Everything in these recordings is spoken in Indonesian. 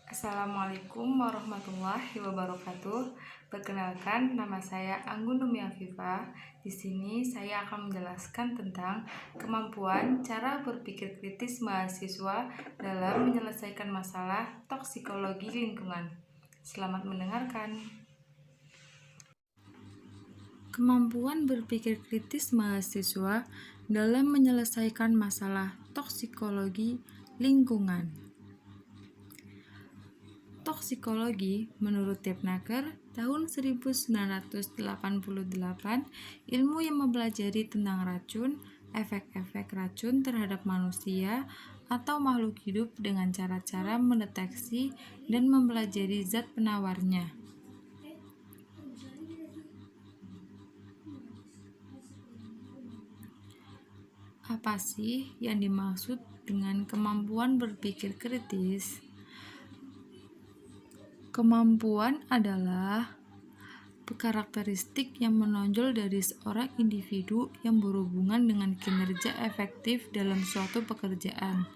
Assalamualaikum warahmatullahi wabarakatuh. Perkenalkan, nama saya Anggun Numi Afifah. Di sini saya akan menjelaskan tentang kemampuan cara berpikir kritis mahasiswa dalam menyelesaikan masalah toksikologi lingkungan. Selamat mendengarkan. Kemampuan berpikir kritis mahasiswa dalam menyelesaikan masalah toksikologi lingkungan. Toksikologi menurut Tepnaker tahun 1988 ilmu yang mempelajari tentang racun, efek-efek racun terhadap manusia atau makhluk hidup dengan cara-cara mendeteksi dan mempelajari zat penawarnya. Apa sih yang dimaksud dengan kemampuan berpikir kritis? Kemampuan adalah karakteristik yang menonjol dari seorang individu yang berhubungan dengan kinerja efektif dalam suatu pekerjaan.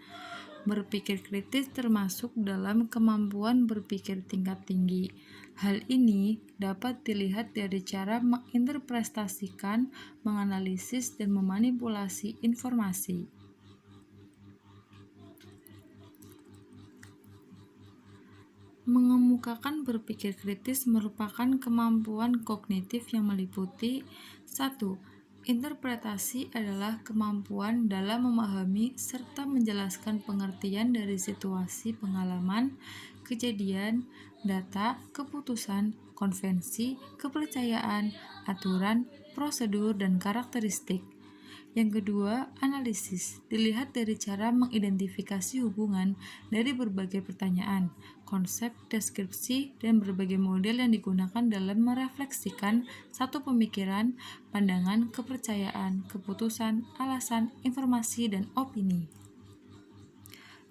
Berpikir kritis termasuk dalam kemampuan berpikir tingkat tinggi. Hal ini dapat dilihat dari cara menginterpretasikan, menganalisis, dan memanipulasi informasi. Mengemukakan berpikir kritis merupakan kemampuan kognitif yang meliputi 1. Interpretasi adalah kemampuan dalam memahami serta menjelaskan pengertian dari situasi, pengalaman, kejadian, data, keputusan, konvensi, kepercayaan, aturan, prosedur, dan karakteristik. Yang kedua, analisis dilihat dari cara mengidentifikasi hubungan dari berbagai pertanyaan, konsep, deskripsi, dan berbagai model yang digunakan dalam merefleksikan satu pemikiran, pandangan, kepercayaan, keputusan, alasan, informasi, dan opini.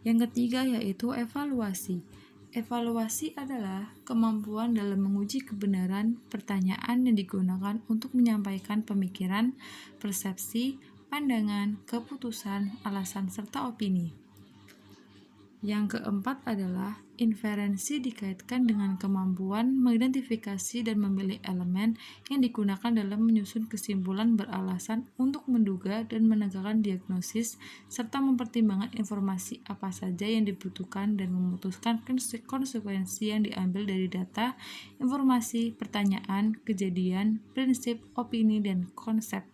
Yang ketiga yaitu evaluasi. Evaluasi adalah kemampuan dalam menguji kebenaran pertanyaan yang digunakan untuk menyampaikan pemikiran, persepsi, pandangan, keputusan, alasan, serta opini. Yang keempat adalah inferensi dikaitkan dengan kemampuan mengidentifikasi dan memilih elemen yang digunakan dalam menyusun kesimpulan beralasan untuk menduga dan menegakkan diagnosis serta mempertimbangkan informasi apa saja yang dibutuhkan dan memutuskan konsekuensi yang diambil dari data, informasi, pertanyaan, kejadian, prinsip, opini, dan konsep.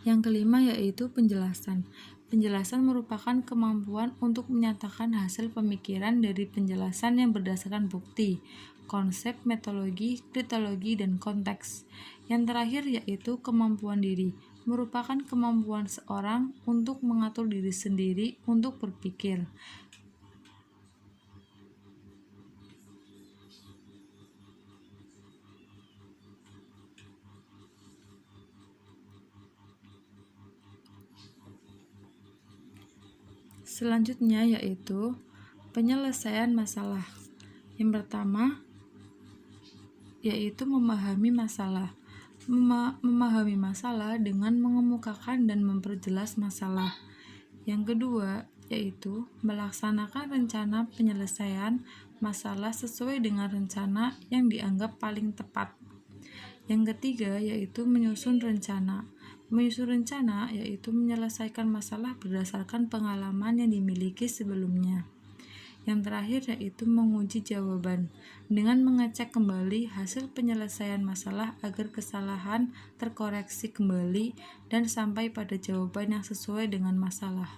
Yang kelima yaitu penjelasan. Penjelasan merupakan kemampuan untuk menyatakan hasil pemikiran dari penjelasan yang berdasarkan bukti, konsep, metodologi, kriteria, dan konteks. Yang terakhir yaitu kemampuan diri, merupakan kemampuan seorang untuk mengatur diri sendiri untuk berpikir. Selanjutnya yaitu penyelesaian masalah. Yang pertama yaitu memahami masalah. Memahami masalah dengan mengemukakan dan memperjelas masalah. Yang kedua yaitu melaksanakan rencana penyelesaian masalah sesuai dengan rencana yang dianggap paling tepat. Yang ketiga yaitu menyusun rencana. Menyusun rencana yaitu menyelesaikan masalah berdasarkan pengalaman yang dimiliki sebelumnya. Yang terakhir yaitu menguji jawaban dengan mengecek kembali hasil penyelesaian masalah agar kesalahan terkoreksi kembali dan sampai pada jawaban yang sesuai dengan masalah.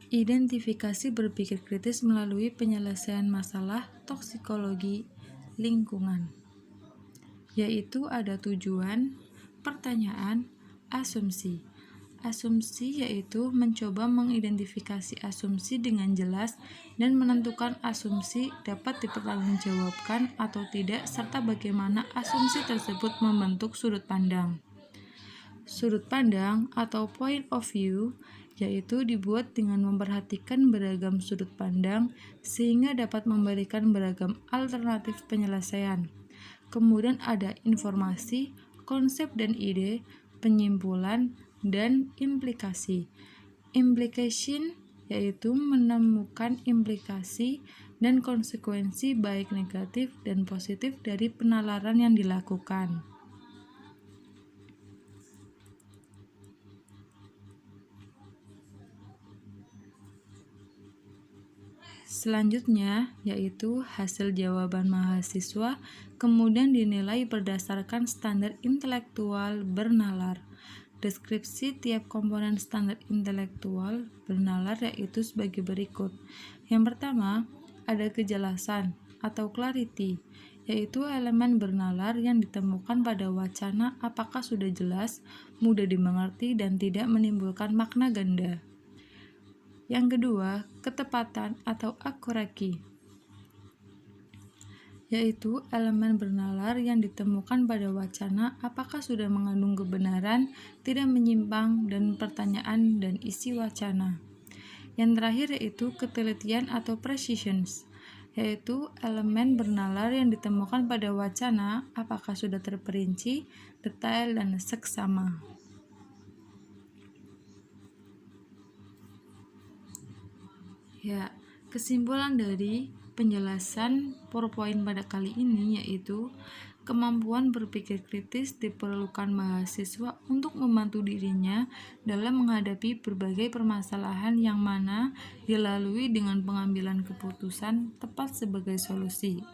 Identifikasi berpikir kritis melalui penyelesaian masalah toksikologi lingkungan, yaitu ada tujuan, pertanyaan, asumsi. Asumsi yaitu mencoba mengidentifikasi asumsi dengan jelas dan menentukan asumsi dapat dipertanggungjawabkan atau tidak serta bagaimana asumsi tersebut membentuk sudut pandang. Sudut pandang atau point of view yaitu dibuat dengan memperhatikan beragam sudut pandang sehingga dapat memberikan beragam alternatif penyelesaian. Kemudian ada informasi, konsep dan ide, penyimpulan, dan implikasi. Implication yaitu menemukan implikasi dan konsekuensi baik negatif dan positif dari penalaran yang dilakukan. Selanjutnya, yaitu hasil jawaban mahasiswa kemudian dinilai berdasarkan standar intelektual bernalar. Deskripsi tiap komponen standar intelektual bernalar yaitu sebagai berikut. Yang pertama, ada kejelasan atau clarity, yaitu elemen bernalar yang ditemukan pada wacana apakah sudah jelas, mudah dimengerti, dan tidak menimbulkan makna ganda. Yang kedua, ketepatan atau accuracy, yaitu elemen bernalar yang ditemukan pada wacana apakah sudah mengandung kebenaran, tidak menyimpang, dan pertanyaan dan isi wacana. Yang terakhir yaitu ketelitian atau precision, yaitu elemen bernalar yang ditemukan pada wacana apakah sudah terperinci, detail, dan seksama. Ya, kesimpulan dari penjelasan PowerPoint pada kali ini yaitu kemampuan berpikir kritis diperlukan mahasiswa untuk membantu dirinya dalam menghadapi berbagai permasalahan yang mana dilalui dengan pengambilan keputusan tepat sebagai solusi.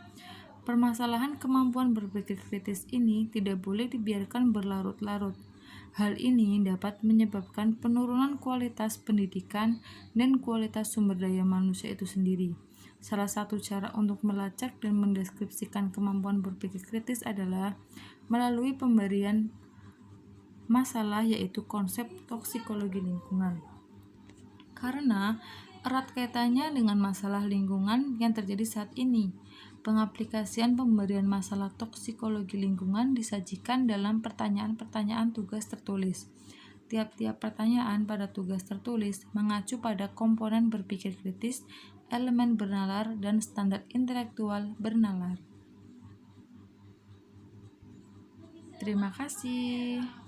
Permasalahan kemampuan berpikir kritis ini tidak boleh dibiarkan berlarut-larut. Hal ini dapat menyebabkan penurunan kualitas pendidikan dan kualitas sumber daya manusia itu sendiri. Salah satu cara untuk melacak dan mendeskripsikan kemampuan berpikir kritis adalah melalui pemberian masalah, yaitu konsep toksikologi lingkungan. Karena erat kaitannya dengan masalah lingkungan yang terjadi saat ini. Pengaplikasian pemberian masalah toksikologi lingkungan disajikan dalam pertanyaan-pertanyaan tugas tertulis. Tiap-tiap pertanyaan pada tugas tertulis mengacu pada komponen berpikir kritis, elemen bernalar, dan standar intelektual bernalar. Terima kasih.